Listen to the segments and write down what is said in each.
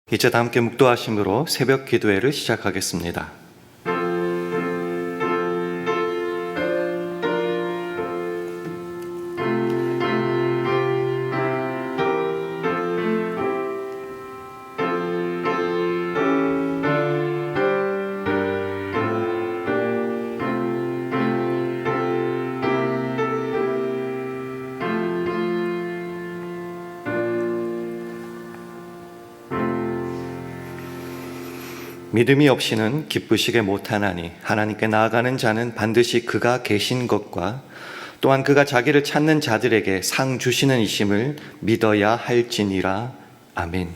이제 다 함께 묵도하심으로 새벽 기도회를 시작하겠습니다. 믿음이 없이는 기쁘시게 못하나니 하나님께 나아가는 자는 반드시 그가 계신 것과 또한 그가 자기를 찾는 자들에게 상 주시는 이심을 믿어야 할지니라. 아멘.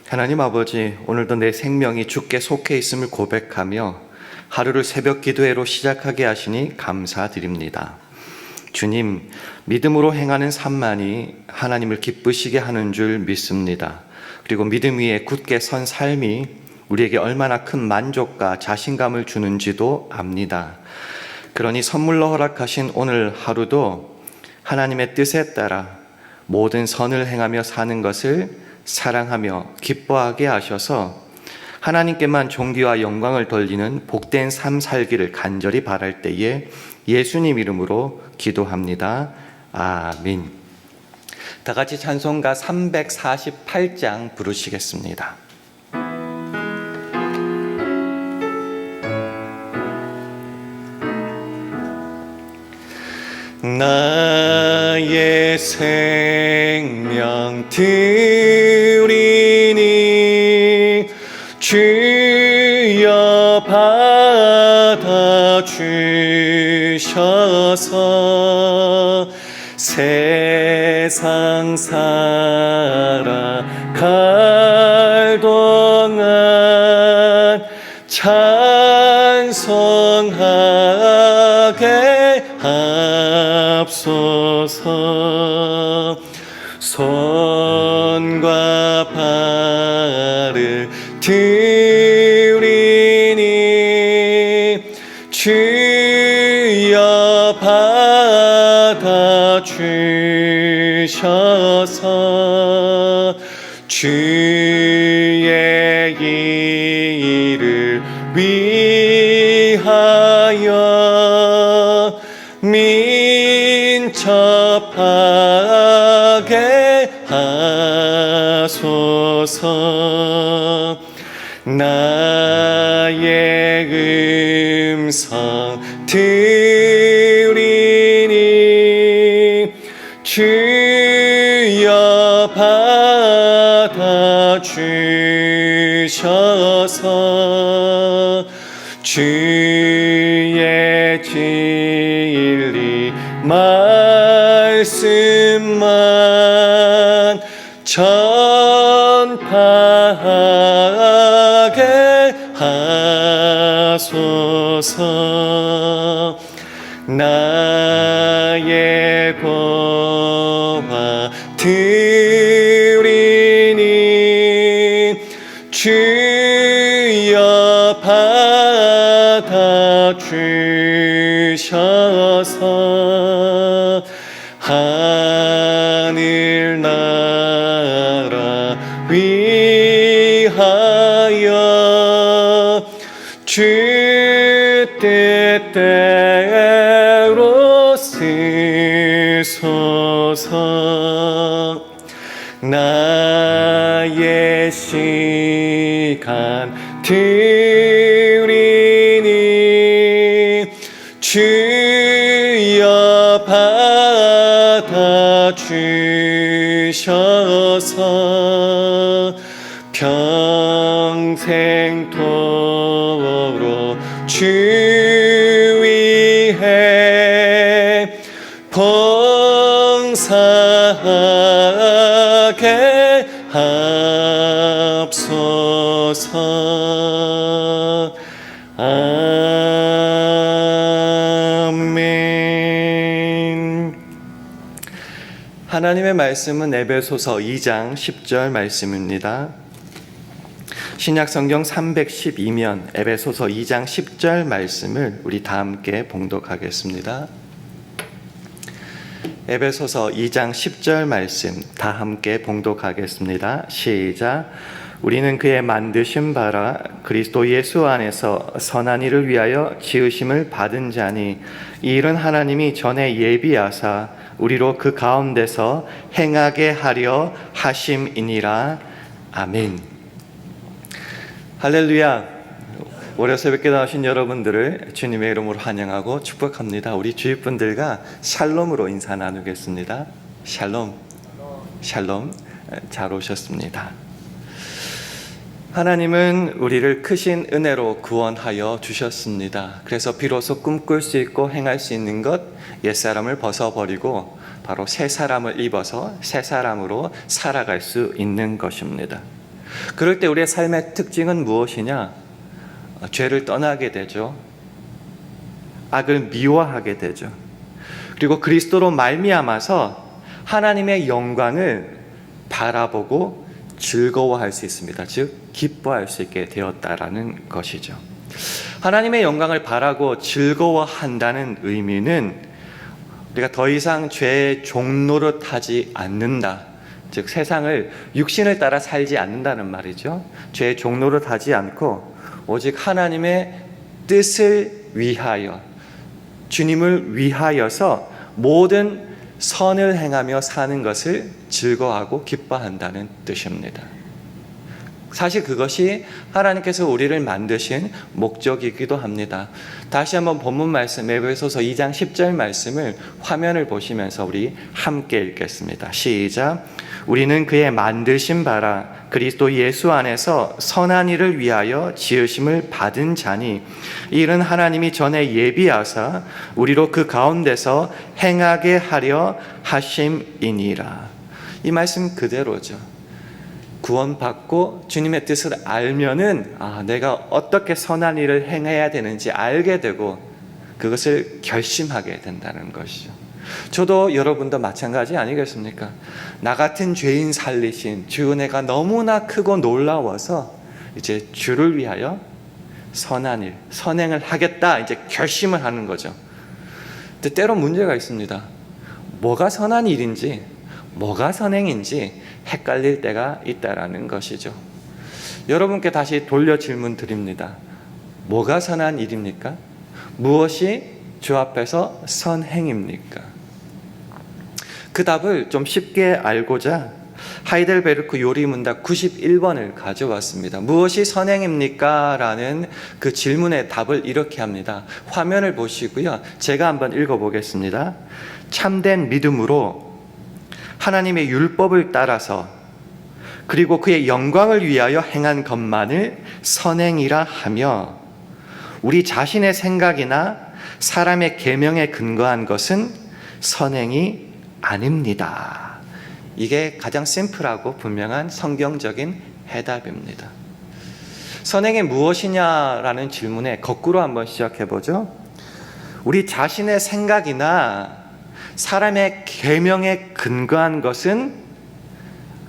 하나님 아버지, 오늘도 내 생명이 주께 속해 있음을 고백하며 하루를 새벽 기도회로 시작하게 하시니 감사드립니다. 주님, 믿음으로 행하는 삶만이 하나님을 기쁘시게 하는 줄 믿습니다. 그리고 믿음 위에 굳게 선 삶이 우리에게 얼마나 큰 만족과 자신감을 주는지도 압니다. 그러니 선물로 허락하신 오늘 하루도 하나님의 뜻에 따라 모든 선을 행하며 사는 것을 사랑하며 기뻐하게 하셔서 하나님께만 존귀와 영광을 돌리는 복된 삶 살기를 간절히 바랄 때에 예수님 이름으로 기도합니다. 아멘. 다 같이 찬송가 348장 부르시겠습니다. 나의 생명 드리니 주여 받아 주셔서 세상 살아갈 동안 찬송하게 앞서서 손과 발을 드리니 주여 받아 주셔서 주의 일을 위하여 민첩하게 하소서. 나의 음성 들으니 주여 받아 주셔서 주의 진리 말씀만 전파하게 하소서. 나의 고와 들으니 주여 받아 주셔서 하늘나라 위하여 주 뜻대로 쓰소서. 나의 시간 드리니 주여 받아 주셔서 평생토록 주 위해 봉사하게 하옵소서. 아멘. 하나님의 말씀은 에베소서 2장 10절 말씀입니다. 신약성경 312면 에베소서 2장 10절 말씀을 우리 다 함께 봉독하겠습니다. 에베소서 2장 10절 말씀 다 함께 봉독하겠습니다. 시작. 우리는 그의 만드신 바라 그리스도 예수 안에서 선한 일을 위하여 지으심을 받은 자니 이 일은 하나님이 전에 예비하사 우리로 그 가운데서 행하게 하려 하심이니라. 아멘. 할렐루야. 월요 새벽에 나오신 여러분들을 주님의 이름으로 환영하고 축복합니다. 우리 주위 분들과 샬롬으로 인사 나누겠습니다. 샬롬, 샬롬. 잘 오셨습니다. 하나님은 우리를 크신 은혜로 구원하여 주셨습니다. 그래서 비로소 꿈꿀 수 있고 행할 수 있는 것, 옛사람을 벗어버리고 바로 새 사람을 입어서 새 사람으로 살아갈 수 있는 것입니다. 그럴 때 우리의 삶의 특징은 무엇이냐? 죄를 떠나게 되죠. 악을 미워하게 되죠. 그리고 그리스도로 말미암아서 하나님의 영광을 바라보고 즐거워할 수 있습니다. 즉 기뻐할 수 있게 되었다라는 것이죠. 하나님의 영광을 바라고 즐거워한다는 의미는 우리가 더 이상 죄의 종노릇하지 않는다. 즉 세상을 육신을 따라 살지 않는다는 말이죠. 죄의 종노릇하지 않고 오직 하나님의 뜻을 위하여, 주님을 위하여서 모든 선을 행하며 사는 것을 즐거워하고 기뻐한다는 뜻입니다. 사실 그것이 하나님께서 우리를 만드신 목적이기도 합니다. 다시 한번 본문 말씀 에베소서 2장 10절 말씀을 화면을 보시면서 우리 함께 읽겠습니다. 시작. 우리는 그의 만드신 바라 그리스도 예수 안에서 선한 일을 위하여 지으심을 받은 자니 이 일은 하나님이 전에 예비하사 우리로 그 가운데서 행하게 하려 하심이니라. 이 말씀 그대로죠. 구원받고 주님의 뜻을 알면은 내가 어떻게 선한 일을 행해야 되는지 알게 되고 그것을 결심하게 된다는 것이죠. 저도 여러분도 마찬가지 아니겠습니까? 나 같은 죄인 살리신 주 은혜가 너무나 크고 놀라워서 이제 주를 위하여 선한 일, 선행을 하겠다 이제 결심을 하는 거죠. 근데 때로 문제가 있습니다. 뭐가 선한 일인지 뭐가 선행인지 헷갈릴 때가 있다라는 것이죠. 여러분께 다시 돌려 질문 드립니다. 뭐가 선한 일입니까? 무엇이 주 앞에서 선행입니까? 그 답을 좀 쉽게 알고자 하이델베르크 요리문답 91번을 가져왔습니다. 무엇이 선행입니까? 라는 그 질문의 답을 이렇게 합니다. 화면을 보시고요. 제가 한번 읽어보겠습니다. 참된 믿음으로 하나님의 율법을 따라서 그리고 그의 영광을 위하여 행한 것만을 선행이라 하며 우리 자신의 생각이나 사람의 계명에 근거한 것은 선행이 아닙니다. 이게 가장 심플하고 분명한 성경적인 해답입니다. 선행이 무엇이냐라는 질문에 거꾸로 한번 시작해보죠. 우리 자신의 생각이나 사람의 계명에 근거한 것은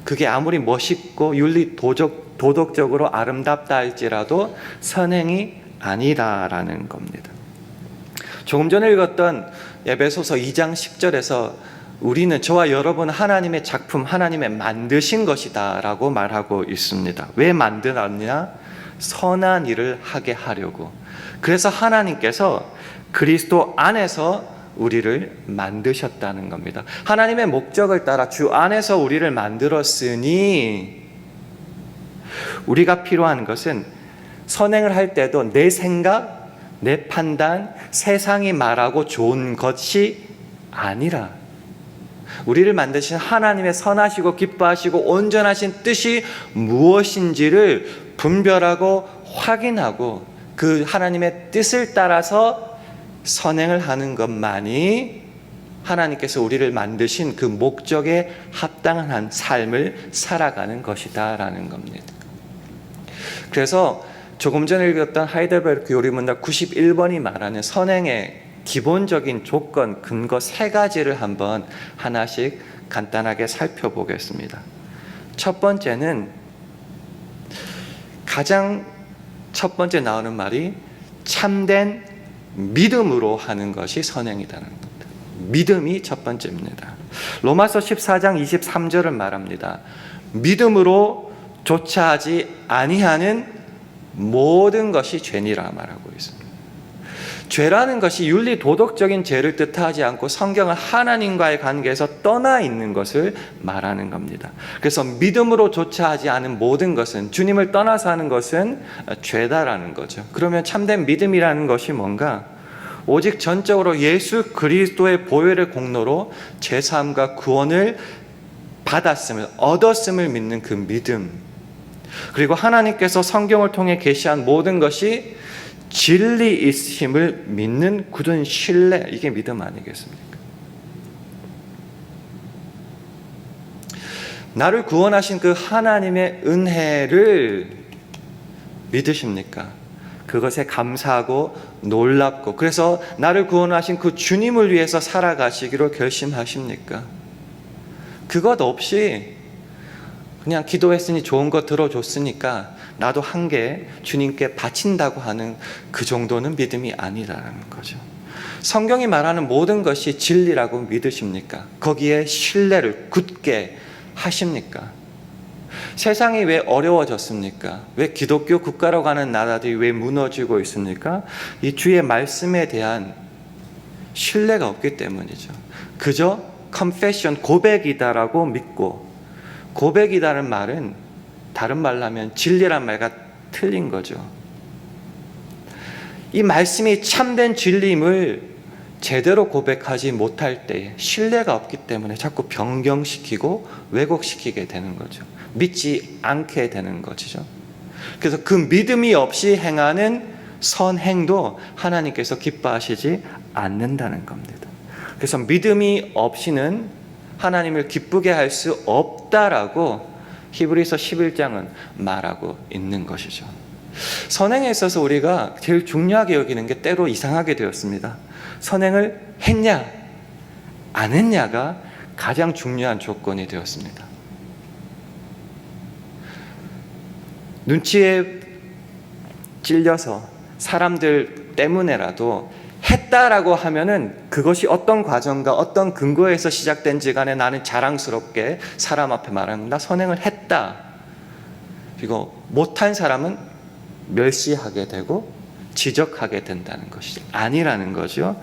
그게 아무리 멋있고 윤리 도덕적으로 아름답다 할지라도 선행이 아니다라는 겁니다. 조금 전에 읽었던 에베소서 2장 10절에서 우리는 저와 여러분 하나님의 작품, 하나님의 만드신 것이다 라고 말하고 있습니다. 왜 만들었냐? 선한 일을 하게 하려고. 그래서 하나님께서 그리스도 안에서 우리를 만드셨다는 겁니다. 하나님의 목적을 따라 주 안에서 우리를 만들었으니 우리가 필요한 것은 선행을 할 때도 내 생각, 내 판단, 세상이 말하고 좋은 것이 아니라 우리를 만드신 하나님의 선하시고 기뻐하시고 온전하신 뜻이 무엇인지를 분별하고 확인하고 그 하나님의 뜻을 따라서 선행을 하는 것만이 하나님께서 우리를 만드신 그 목적에 합당한 삶을 살아가는 것이다라는 겁니다. 그래서 조금 전에 읽었던 하이델베르크 요리문답 91번이 말하는 선행의 기본적인 조건, 근거 3가지를 한번 하나씩 간단하게 살펴보겠습니다. 첫 번째는 가장 첫 번째 나오는 말이 참된 믿음으로 하는 것이 선행이라는 겁니다. 믿음이 첫 번째입니다. 로마서 14장 23절을 말합니다. 믿음으로 조차하지 아니하는 모든 것이 죄니라 말하고 있습니다. 죄라는 것이 윤리 도덕적인 죄를 뜻하지 않고 성경은 하나님과의 관계에서 떠나 있는 것을 말하는 겁니다. 그래서 믿음으로 조차하지 않은 모든 것은, 주님을 떠나서 하는 것은 죄다라는 거죠. 그러면 참된 믿음이라는 것이 뭔가? 오직 전적으로 예수 그리스도의 보혈의 공로로 죄사함과 구원을 받았음을, 얻었음을 믿는 그 믿음, 그리고 하나님께서 성경을 통해 계시한 모든 것이 진리이심을 믿는 굳은 신뢰, 이게 믿음 아니겠습니까? 나를 구원하신 그 하나님의 은혜를 믿으십니까? 그것에 감사하고 놀랍고, 그래서 나를 구원하신 그 주님을 위해서 살아가시기로 결심하십니까? 그것 없이 그냥 기도했으니 좋은 거 들어줬으니까 나도 한 개 주님께 바친다고 하는 그 정도는 믿음이 아니라는 거죠. 성경이 말하는 모든 것이 진리라고 믿으십니까? 거기에 신뢰를 굳게 하십니까? 세상이 왜 어려워졌습니까? 왜 기독교 국가로 가는 나라들이 왜 무너지고 있습니까? 이 주의 말씀에 대한 신뢰가 없기 때문이죠. 그저 confession, 고백이다라고 믿고, 고백이라는 말은 다른 말로 하면 진리란 말과 틀린 거죠. 이 말씀이 참된 진리임을 제대로 고백하지 못할 때 신뢰가 없기 때문에 자꾸 변경시키고 왜곡시키게 되는 거죠. 믿지 않게 되는 것이죠. 그래서 그 믿음이 없이 행하는 선행도 하나님께서 기뻐하시지 않는다는 겁니다. 그래서 믿음이 없이는 하나님을 기쁘게 할 수 없다라고 히브리서 11장은 말하고 있는 것이죠. 선행에 있어서 우리가 제일 중요하게 여기는 게 때로 이상하게 되었습니다. 선행을 했냐 안 했냐가 가장 중요한 조건이 되었습니다. 눈치에 찔려서 사람들 때문에라도 했다라고 하면은 그것이 어떤 과정과 어떤 근거에서 시작된지 간에 나는 자랑스럽게 사람 앞에 말하는, 나 선행을 했다. 그리고 못한 사람은 멸시하게 되고 지적하게 된다는 것이 아니라는 거죠.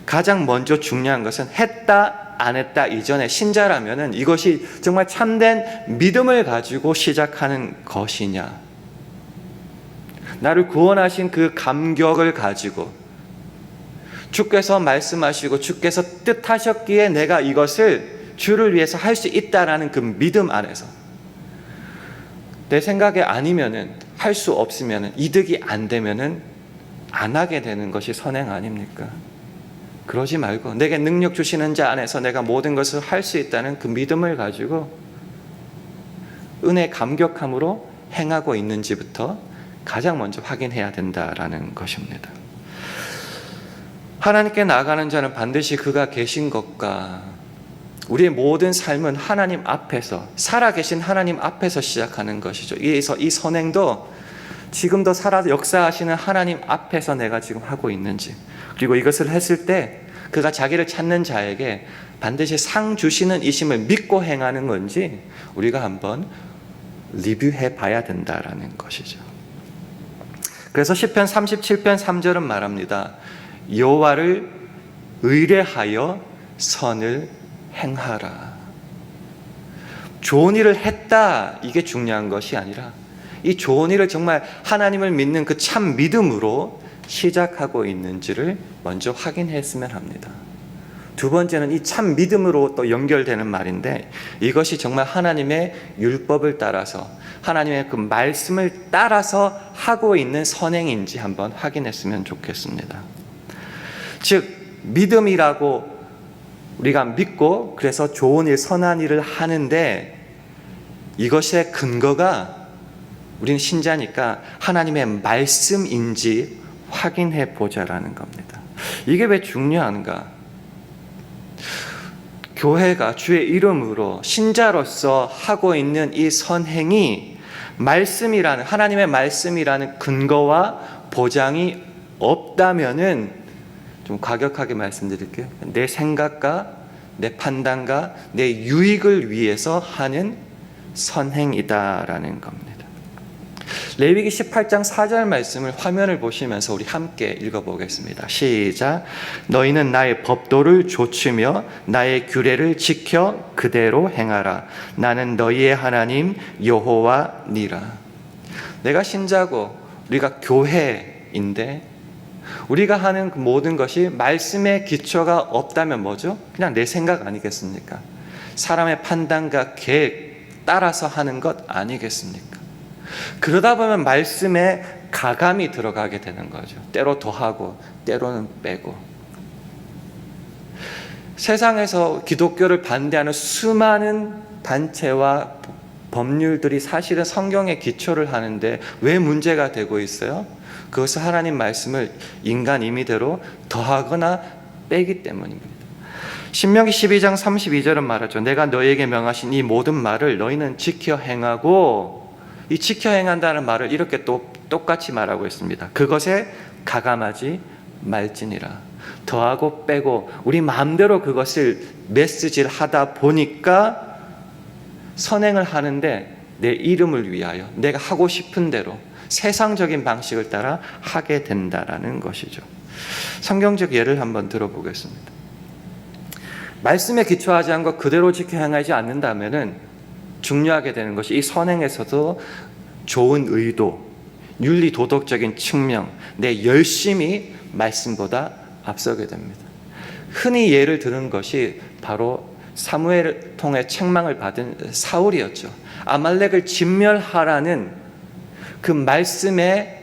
가장 먼저 중요한 것은 했다 안 했다 이전에 신자라면은 이것이 정말 참된 믿음을 가지고 시작하는 것이냐, 나를 구원하신 그 감격을 가지고 주께서 말씀하시고 주께서 뜻하셨기에 내가 이것을 주를 위해서 할 수 있다라는 그 믿음 안에서, 내 생각에 아니면은, 할 수 없으면은, 이득이 안 되면은 안 하게 되는 것이 선행 아닙니까? 그러지 말고 내게 능력 주시는 자 안에서 내가 모든 것을 할 수 있다는 그 믿음을 가지고 은혜 감격함으로 행하고 있는지부터 가장 먼저 확인해야 된다라는 것입니다. 하나님께 나아가는 자는 반드시 그가 계신 것과 우리의 모든 삶은 하나님 앞에서, 살아계신 하나님 앞에서 시작하는 것이죠. 그래서 이 선행도 지금도 살아 역사하시는 하나님 앞에서 내가 지금 하고 있는지, 그리고 이것을 했을 때 그가 자기를 찾는 자에게 반드시 상 주시는 이심을 믿고 행하는 건지 우리가 한번 리뷰해 봐야 된다라는 것이죠. 그래서 시편 37편 3절은 말합니다. 여호와를 의뢰하여 선을 행하라. 좋은 일을 했다, 이게 중요한 것이 아니라 이 좋은 일을 정말 하나님을 믿는 그 참 믿음으로 시작하고 있는지를 먼저 확인했으면 합니다. 두 번째는 이 참 믿음으로 또 연결되는 말인데, 이것이 정말 하나님의 율법을 따라서, 하나님의 그 말씀을 따라서 하고 있는 선행인지 한번 확인했으면 좋겠습니다. 즉 믿음이라고 우리가 믿고 그래서 좋은 일, 선한 일을 하는데 이것의 근거가, 우리는 신자니까 하나님의 말씀인지 확인해 보자라는 겁니다. 이게 왜 중요한가? 교회가 주의 이름으로 신자로서 하고 있는 이 선행이 말씀이라는, 하나님의 말씀이라는 근거와 보장이 없다면은 좀 과격하게 말씀드릴게요. 내 생각과 내 판단과 내 유익을 위해서 하는 선행이다라는 겁니다. 레위기 18장 4절 말씀을 화면을 보시면서 우리 함께 읽어보겠습니다. 시작. 너희는 나의 법도를 좇으며 나의 규례를 지켜 그대로 행하라. 나는 너희의 하나님 여호와니라. 내가 신자고 우리가 교회인데 우리가 하는 그 모든 것이 말씀의 기초가 없다면 뭐죠? 그냥 내 생각 아니겠습니까? 사람의 판단과 계획 따라서 하는 것 아니겠습니까? 그러다 보면 말씀에 가감이 들어가게 되는 거죠. 때로 더하고 때로는 빼고. 세상에서 기독교를 반대하는 수많은 단체와 법률들이 사실은 성경에 기초를 하는데 왜 문제가 되고 있어요? 그것은 하나님 말씀을 인간 임의대로 더하거나 빼기 때문입니다. 신명기 12장 32절은 말하죠. 내가 너희에게 명하신 이 모든 말을 너희는 지켜 행하고, 이 지켜 행한다는 말을 이렇게 또 똑같이 말하고 있습니다. 그것에 가감하지 말지니라. 더하고 빼고 우리 마음대로 그것을 메시지를 하다 보니까 선행을 하는데 내 이름을 위하여 내가 하고 싶은 대로 세상적인 방식을 따라 하게 된다라는 것이죠. 성경적 예를 한번 들어보겠습니다. 말씀에 기초하지 않고 그대로 지켜 행하지 않는다면은 중요하게 되는 것이 이 선행에서도 좋은 의도, 윤리 도덕적인 측면, 내 열심이 말씀보다 앞서게 됩니다. 흔히 예를 드는 것이 바로 사무엘을 통해 책망을 받은 사울이었죠. 아말렉을 진멸하라는 그 말씀에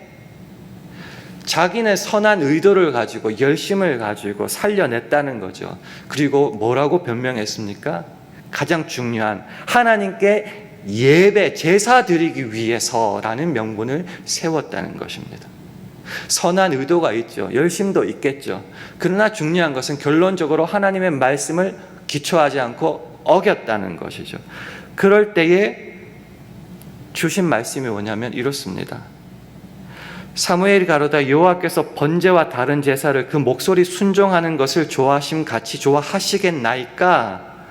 자기는 선한 의도를 가지고 열심을 가지고 살려냈다는 거죠. 그리고 뭐라고 변명했습니까? 가장 중요한 하나님께 예배, 제사 드리기 위해서라는 명분을 세웠다는 것입니다. 선한 의도가 있죠. 열심도 있겠죠. 그러나 중요한 것은 결론적으로 하나님의 말씀을 기초하지 않고 어겼다는 것이죠. 그럴 때에 주신 말씀이 뭐냐면 이렇습니다. 사무엘이 가로다 여호와께서 번제와 다른 제사를 그 목소리 순종하는 것을 좋아하심 같이 좋아하시겠나이까?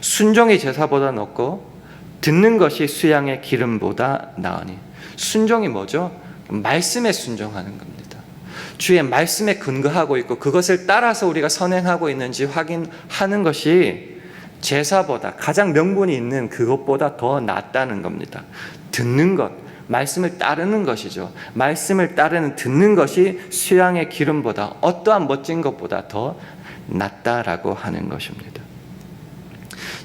순종이 제사보다 낫고 듣는 것이 수양의 기름보다 나으니. 순종이 뭐죠? 말씀에 순종하는 겁니다. 주의 말씀에 근거하고 있고 그것을 따라서 우리가 선행하고 있는지 확인하는 것이 제사보다 가장 명분이 있는 그것보다 더 낫다는 겁니다. 듣는 것, 말씀을 따르는 것이죠. 말씀을 따르는 듣는 것이 수양의 기름보다 어떠한 멋진 것보다 더 낫다라고 하는 것입니다.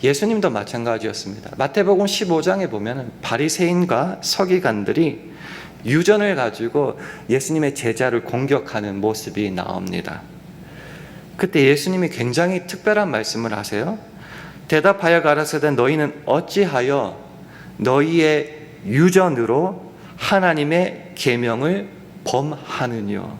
예수님도 마찬가지였습니다. 마태복음 15장에 보면 바리새인과 서기관들이 유전을 가지고 예수님의 제자를 공격하는 모습이 나옵니다. 그때 예수님이 굉장히 특별한 말씀을 하세요. 대답하여 가라사대 너희는 어찌하여 너희의 유전으로 하나님의 계명을 범하느뇨.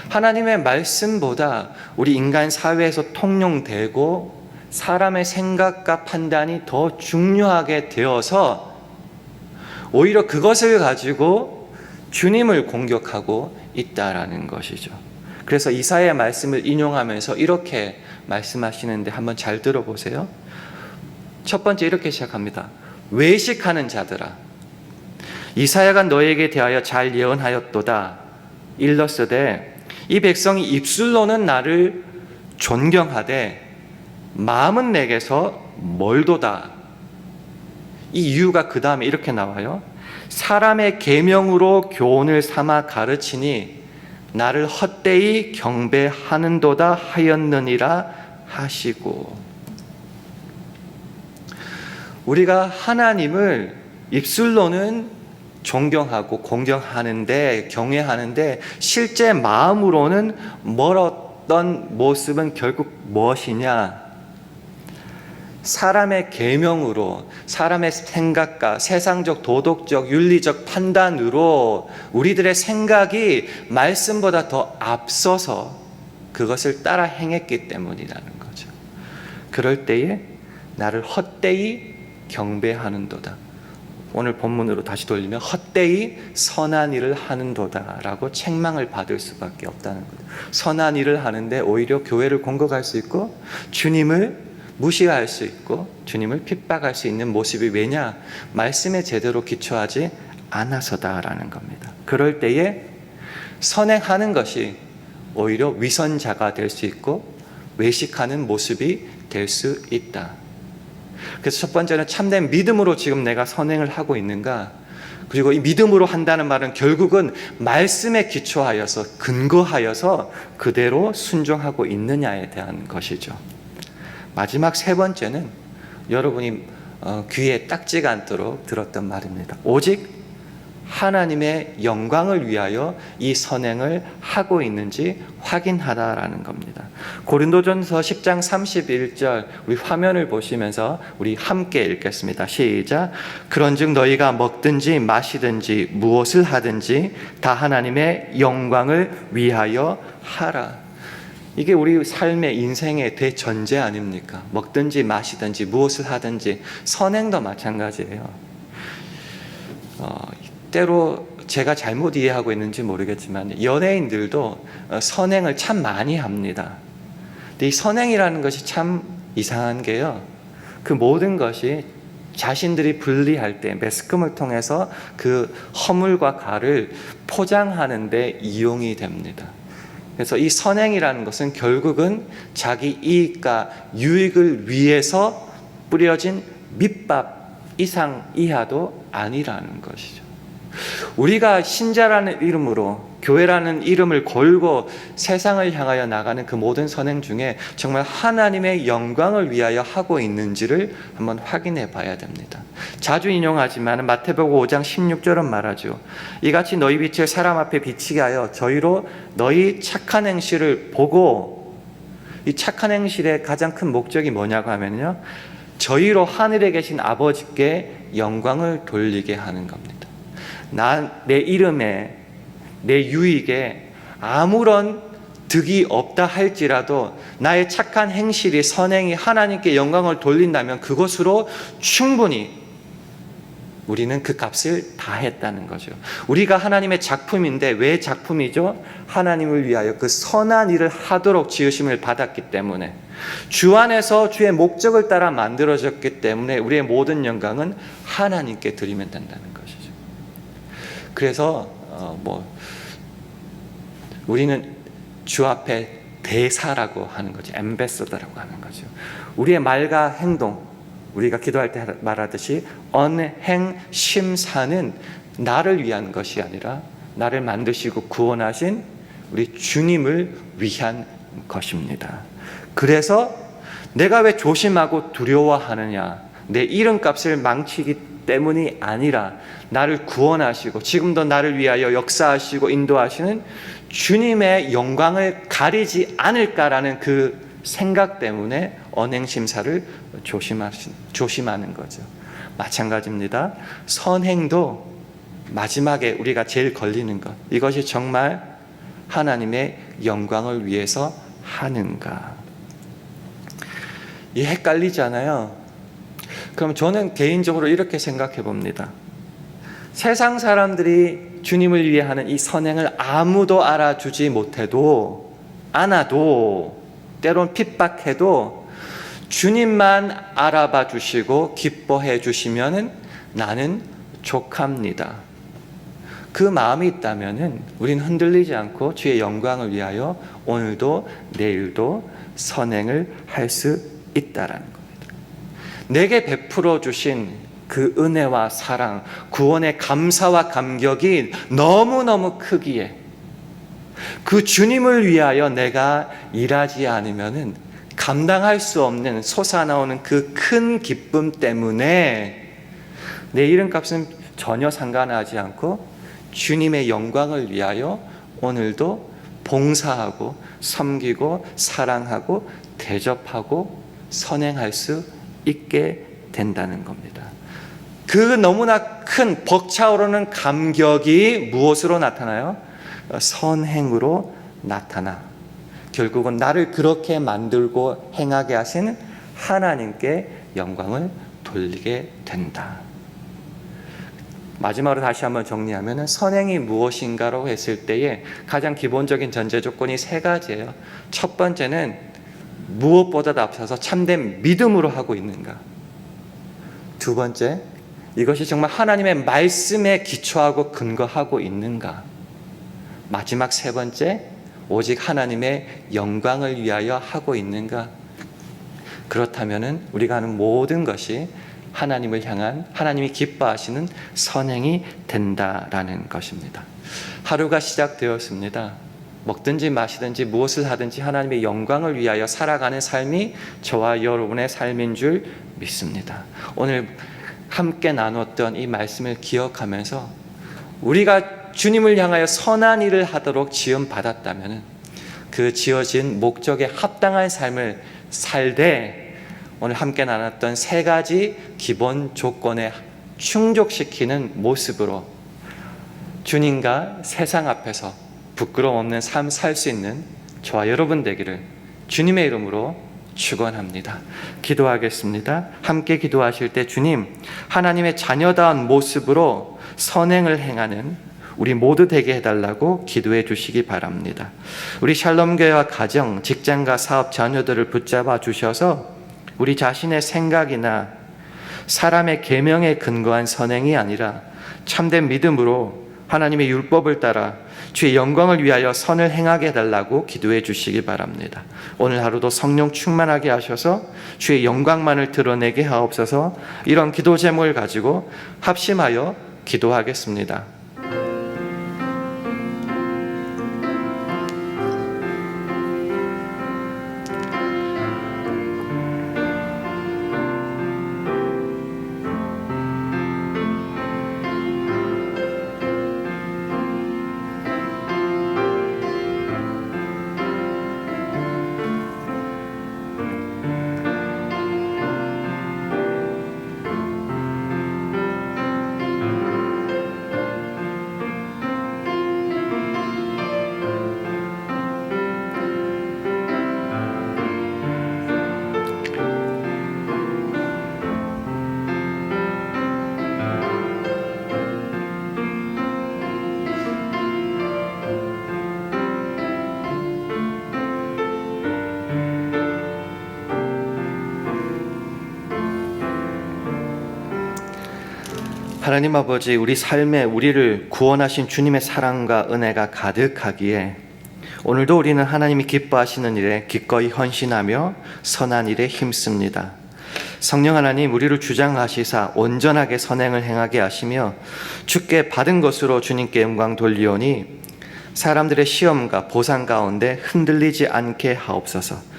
하나님의 말씀보다 우리 인간 사회에서 통용되고 사람의 생각과 판단이 더 중요하게 되어서 오히려 그것을 가지고 주님을 공격하고 있다라는 것이죠. 그래서 이사야의 말씀을 인용하면서 이렇게 말씀하시는데 한번 잘 들어보세요. 첫 번째 이렇게 시작합니다. 외식하는 자들아, 이사야가 너에게 대하여 잘 예언하였도다. 일렀으되 이 백성이 입술로는 나를 존경하되 마음은 내게서 멀도다. 이 이유가 그 다음에 이렇게 나와요. 사람의 계명으로 교훈을 삼아 가르치니 나를 헛되이 경배하는도다 하였느니라 하시고. 우리가 하나님을 입술로는 존경하고 공경하는데 경외하는데 실제 마음으로는 멀었던 모습은 결국 무엇이냐? 사람의 계명으로, 사람의 생각과 세상적 도덕적 윤리적 판단으로 우리들의 생각이 말씀보다 더 앞서서 그것을 따라 행했기 때문이라는 거죠. 그럴 때에 나를 헛되이 경배하는도다. 오늘 본문으로 다시 돌리면 헛되이 선한 일을 하는도다 라고 책망을 받을 수밖에 없다는 거죠. 선한 일을 하는데 오히려 교회를 공격할 수 있고 주님을 무시할 수 있고 주님을 핍박할 수 있는 모습이 왜냐? 말씀에 제대로 기초하지 않아서다라는 겁니다. 그럴 때에 선행하는 것이 오히려 위선자가 될 수 있고 외식하는 모습이 될 수 있다. 그래서 첫 번째는 참된 믿음으로 지금 내가 선행을 하고 있는가? 그리고 이 믿음으로 한다는 말은 결국은 말씀에 기초하여서 근거하여서 그대로 순종하고 있느냐에 대한 것이죠. 마지막 세 번째는 여러분이 귀에 딱지가 않도록 들었던 말입니다. 오직 하나님의 영광을 위하여 이 선행을 하고 있는지 확인하라라는 겁니다. 고린도전서 10장 31절 우리 화면을 보시면서 우리 함께 읽겠습니다. 시작. 그런즉 너희가 먹든지 마시든지 무엇을 하든지 다 하나님의 영광을 위하여 하라. 이게 우리 삶의 인생의 대전제 아닙니까? 먹든지 마시든지 무엇을 하든지 선행도 마찬가지예요. 때로 제가 잘못 이해하고 있는지 모르겠지만 연예인들도 선행을 참 많이 합니다. 근데 이 선행이라는 것이 참 이상한 게요. 그 모든 것이 자신들이 분리할 때 매스컴을 통해서 그 허물과 가를 포장하는 데 이용이 됩니다. 그래서 이 선행이라는 것은 결국은 자기 이익과 유익을 위해서 뿌려진 밑밥 이상 이하도 아니라는 것이죠. 우리가 신자라는 이름으로 교회라는 이름을 걸고 세상을 향하여 나가는 그 모든 선행 중에 정말 하나님의 영광을 위하여 하고 있는지를 한번 확인해 봐야 됩니다. 자주 인용하지만 마태복음 5장 16절은 말하죠. 이같이 너희 빛을 사람 앞에 비치게 하여 저희로 너희 착한 행실을 보고, 이 착한 행실의 가장 큰 목적이 뭐냐고 하면요, 저희로 하늘에 계신 아버지께 영광을 돌리게 하는 겁니다. 내 이름에 내 유익에 아무런 득이 없다 할지라도 나의 착한 행실이 선행이 하나님께 영광을 돌린다면 그것으로 충분히 우리는 그 값을 다 했다는 거죠. 우리가 하나님의 작품인데 왜 작품이죠? 하나님을 위하여 그 선한 일을 하도록 지으심을 받았기 때문에, 주 안에서 주의 목적을 따라 만들어졌기 때문에 우리의 모든 영광은 하나님께 드리면 된다는 것이죠. 그래서 우리는 주 앞에 대사라고 하는 거죠. 앰베서더라고 하는 거죠. 우리의 말과 행동, 우리가 기도할 때 말하듯이 언행심사는 나를 위한 것이 아니라 나를 만드시고 구원하신 우리 주님을 위한 것입니다. 그래서 내가 왜 조심하고 두려워하느냐, 내 이름값을 망치기 때문이 아니라 나를 구원하시고 지금도 나를 위하여 역사하시고 인도하시는 주님의 영광을 가리지 않을까라는 그 생각 때문에 언행심사를 조심하는 거죠. 마찬가지입니다. 선행도 마지막에 우리가 제일 걸리는 것, 이것이 정말 하나님의 영광을 위해서 하는가? 이 헷갈리잖아요. 그럼 저는 개인적으로 이렇게 생각해 봅니다. 세상 사람들이 주님을 위해 하는 이 선행을 아무도 알아주지 못해도, 않아도, 때론 핍박해도 주님만 알아봐 주시고 기뻐해 주시면 나는 족합니다. 그 마음이 있다면 우리는 흔들리지 않고 주의 영광을 위하여 오늘도 내일도 선행을 할 수 있다라는 겁니다. 내게 베풀어 주신 그 은혜와 사랑, 구원의 감사와 감격이 너무너무 크기에 그 주님을 위하여 내가 일하지 않으면 감당할 수 없는 솟아나오는 그 큰 기쁨 때문에 내 이름값은 전혀 상관하지 않고 주님의 영광을 위하여 오늘도 봉사하고 섬기고 사랑하고 대접하고 선행할 수 있게 된다는 겁니다. 그 너무나 큰 벅차오르는 감격이 무엇으로 나타나요? 선행으로 나타나 결국은 나를 그렇게 만들고 행하게 하신 하나님께 영광을 돌리게 된다. 마지막으로 다시 한번 정리하면 선행이 무엇인가로 했을 때에 가장 기본적인 전제 조건이 세 가지예요. 첫 번째는 무엇보다도 앞서서 참된 믿음으로 하고 있는가. 두 번째, 이것이 정말 하나님의 말씀에 기초하고 근거하고 있는가. 마지막 세 번째, 오직 하나님의 영광을 위하여 하고 있는가. 그렇다면 우리가 하는 모든 것이 하나님을 향한, 하나님이 기뻐하시는 선행이 된다라는 것입니다. 하루가 시작되었습니다. 먹든지 마시든지 무엇을 하든지 하나님의 영광을 위하여 살아가는 삶이 저와 여러분의 삶인 줄 믿습니다. 오늘 함께 나눴던 이 말씀을 기억하면서 우리가 주님을 향하여 선한 일을 하도록 지음받았다면 그 지어진 목적에 합당한 삶을 살되 오늘 함께 나눴던 세 가지 기본 조건에 충족시키는 모습으로 주님과 세상 앞에서 부끄러움 없는 삶 살 수 있는 저와 여러분 되기를 주님의 이름으로 축원합니다. 기도하겠습니다. 함께 기도하실 때 주님, 하나님의 자녀다운 모습으로 선행을 행하는 우리 모두 되게 해달라고 기도해 주시기 바랍니다. 우리 샬롬교회와 가정, 직장과 사업, 자녀들을 붙잡아 주셔서 우리 자신의 생각이나 사람의 계명에 근거한 선행이 아니라 참된 믿음으로 하나님의 율법을 따라 주의 영광을 위하여 선을 행하게 해달라고 기도해 주시기 바랍니다. 오늘 하루도 성령 충만하게 하셔서 주의 영광만을 드러내게 하옵소서. 이런 기도 제목을 가지고 합심하여 기도하겠습니다. 하나님 아버지, 우리 삶에 우리를 구원하신 주님의 사랑과 은혜가 가득하기에 오늘도 우리는 하나님이 기뻐하시는 일에 기꺼이 헌신하며 선한 일에 힘씁니다. 성령 하나님, 우리를 주장하시사 온전하게 선행을 행하게 하시며 주께 받은 것으로 주님께 영광 돌리오니 사람들의 시험과 보상 가운데 흔들리지 않게 하옵소서.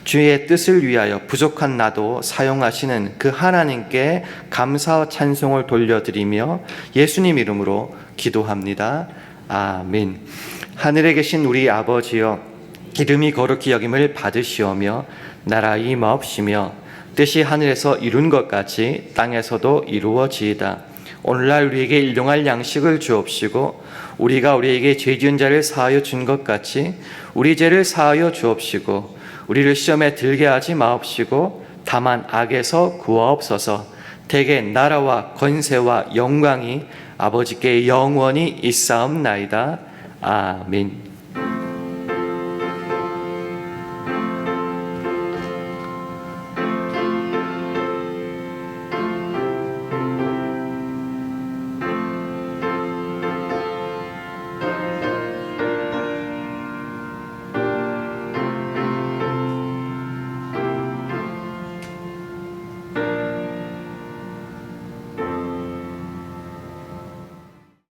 주의 뜻을 위하여 부족한 나도 사용하시는 그 하나님께 감사와 찬송을 돌려드리며 예수님 이름으로 기도합니다. 아멘. 하늘에 계신 우리 아버지여, 이름이 거룩히 여김을 받으시오며 나라 임하옵시며 뜻이 하늘에서 이룬 것 같이 땅에서도 이루어지이다. 오늘날 우리에게 일용할 양식을 주옵시고 우리가 우리에게 죄 지은 자를 사하여 준 것 같이 우리 죄를 사하여 주옵시고 우리를 시험에 들게 하지 마옵시고 다만 악에서 구하옵소서. 대개 나라와 권세와 영광이 아버지께 영원히 있사옵나이다. 아멘.